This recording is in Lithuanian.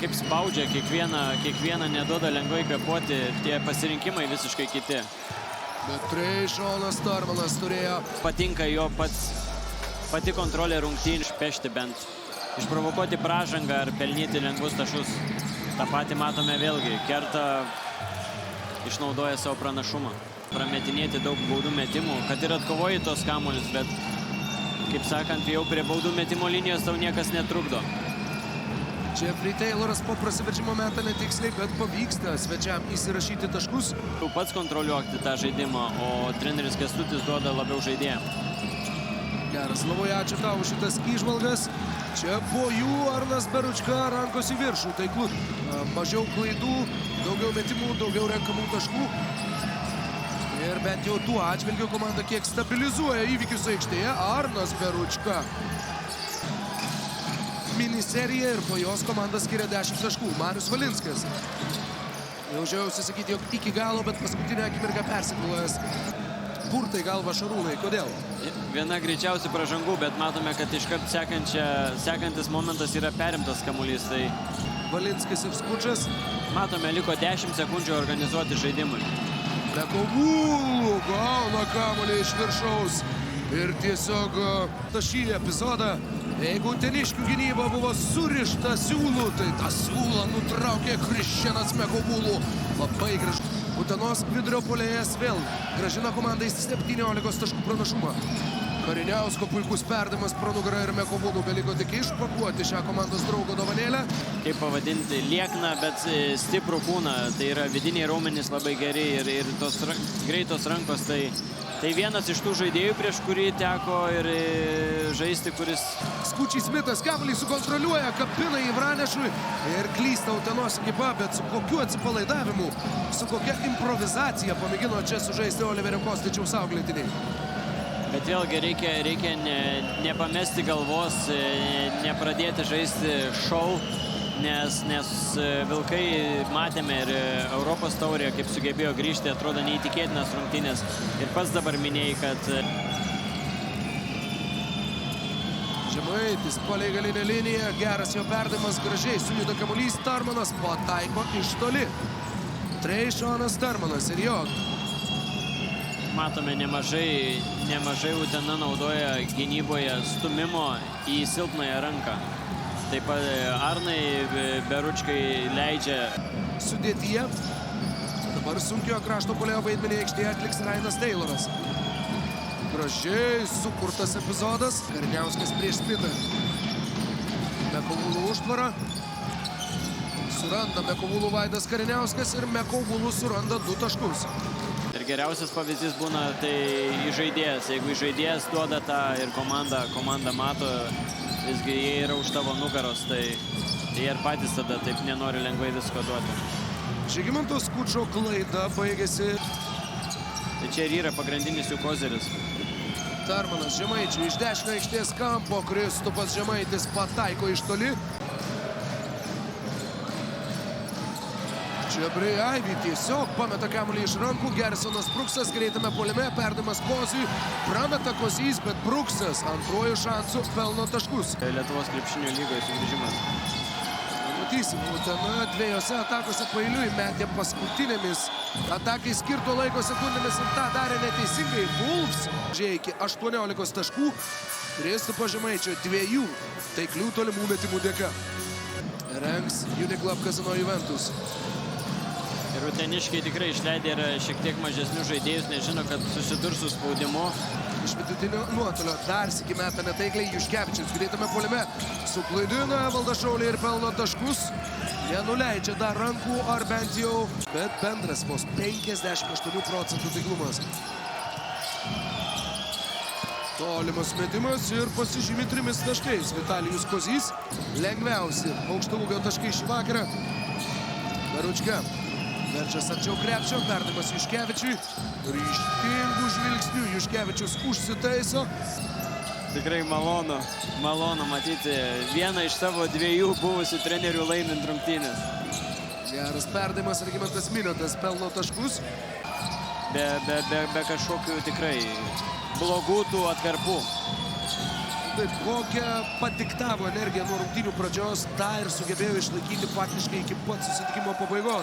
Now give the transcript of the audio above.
kaip spaudžia kiekvieną neduoda lengvai kvėpuoti, tie pasirinkimai visiškai kiti. Bet Trejšonas Starmanas turėjo. Patinka jo pati kontrolė rungtynių išpešti bent, išprovokuoti pražangą ar pelnyti lengvus tašus. Ta patį matome vėlgi, Kerta išnaudoja savo pranašumą. Prametinėti daug baudų metimų, kad ir atkovoji tos kamuolius, bet, kaip sakant, jau prie baudų metimo linijos tau niekas netrukdo. Jeffrey Tayloras po prasiveržimo meta netiksliai, bet pavyksta svečiam įsirašyti taškus. Pats kontroliuoti tą žaidimą, o treneris Kęstutis duoda labiau žaidėjam. Geras, labai ačiū tau už šitas įžvalgas. Čia po jų Arnas Beručka rankos į viršų. Tai mažiau klaidų, daugiau metimų, daugiau renkamų taškų. Ir bent jau tuo atžvilgiu komanda kiek stabilizuoja įvykius aikštėje. Arnas Beručka. Miniserija ir po jos komanda skiria 10 taškų. Marius Valinskas. Jau žiausi sakyti, jog iki galo, bet paskutinę akimirką persiklojęs. Burtai galva Šarūnai. Kodėl? Viena greičiausių pražangų, bet matome, kad iškart sekantis momentas yra perimtas kamuolys. Tai Valinskas ir Skučas. Matome, liko 10 sekundžių organizuoti žaidimui. Mekovulų gauna kamuolį iš viršaus. Ir tiesiog šį epizodą, jeigu uteniškių gynyba buvo surišta siūlų, tai tą siūlą nutraukė Kristianas Mekovulų. Labai gražu. Utenos vidurio puolėjas vėl grąžina komandai 17 taškų pranašumą. Kariniausko puikus perdavimas pro nugarą ir Mekovulų beliko tik išpakuoti šią komandos draugo dovanėlę. Kaip pavadinti, liekną, bet stiprų kūną. Tai yra vidiniai raumenys labai geri ir tos greitos rankos. Tai vienas iš tų žaidėjų, prieš kurį teko ir žaisti, kuris... Skučiai Smitas kamuolį sukontroliuoja, kapina į Vranešui ir klysta Utenos ekipa, bet su kokiu atsipalaidavimu, su kokia improvizacija pamėgino čia sužaisti Oliverio Kostičiaus auklėtiniai. Bet vėlgi reikia nepamesti galvos, nepradėti žaisti šou, nes Vilkai matėme ir Europos taurėje, kaip sugebėjo grįžti, atrodo neįtikėtinas rungtynės. Ir pats dabar minėjai, kad... Žemaitis palei galinę liniją, geras jo perdavimas, gražiai sujuda kamuolys, Starmanas pataiko iš toli. Trejšonas Starmanas ir jo. Matome, nemažai Utena naudoja gynyboje stumimo į silpnąją ranką. Taip pat Arnai Beručkai leidžia sudėtyje. Dabar sunkio krašto puolėjo vaidmenį aikštėje atliks Rainas Tayloras. Gražiai sukurtas epizodas. Kariniauskas prieš Smitą. Mekovulų užtvara. Suranda Mekovulų Vaidas Kariniauskas ir Mekovulų suranda 2 taškus. Ir geriausias pavyzdys būna tai žaidėjas. Jeigu žaidėjas duoda tą ir komanda mato, visgi jie yra už tavo nugaros, tai jie ir patys tada taip nenori lengvai visko duoti. Žygimanto Skučo klaida baigėsi. Tai čia ir yra pagrindinis jų kozeris. Starmanas Žemaičiui iš dešinio aikštės kampo. Kristupas Žemaitis pataiko iš toli. Čia Breiaivį tiesiog pameta kamuolį iš rankų. Gersonas Bruksas greitame puolime, perdavimas Koziui. Prameta Kozys, bet Bruksas antruoju šansu pelno taškus. Lietuvos krepšinio lygoje sugrįžimas. Matysim, Utena dviejose atakose pailiui metė paskutinėmis atakai skirto laiko sekundėmis ir tą darė neteisingai. Wolves žaidė iki 18 taškų. Kristupo Žemaičio 2 taiklių tolimų metimų dėka. Rengs Uniclub Kazino Juventus. Ir uteniškiai tikrai išleidė ir šiek tiek mažesnių žaidėjus, nežino, kad susidurs su spaudimu. Iš vidutinio nuotolio dar sykį meta netaikliai Juškevičius greitame puolime. Suklaidina Valdašaulį ir pelno taškus. Nenuleidžia dar rankų ar bent jau, bet bendras vos 58% taiklumas. Tolimas metimas ir pasižymi 3 taškais. Vitalijus Kozys lengviausi aukštaūgio taškai šį vakarą. Beručka verčias arčiau krepšio, perdavimas Juškevičiui. Ryžtingų žvilgsnių Juškevičius užsitaiso. Tikrai malonu matyti vieną iš savo 2 buvusių trenerių laimint rungtynės. Geras perdavimas, Regimantas Miniotas pelno taškus. Be kažkokių tikrai blogų tų atkarpų. Taip, kokią padiktavo energiją nuo rungtynių pradžios, tą ir sugebėjo išlaikyti faktiškai iki pat susitikimo pabaigos.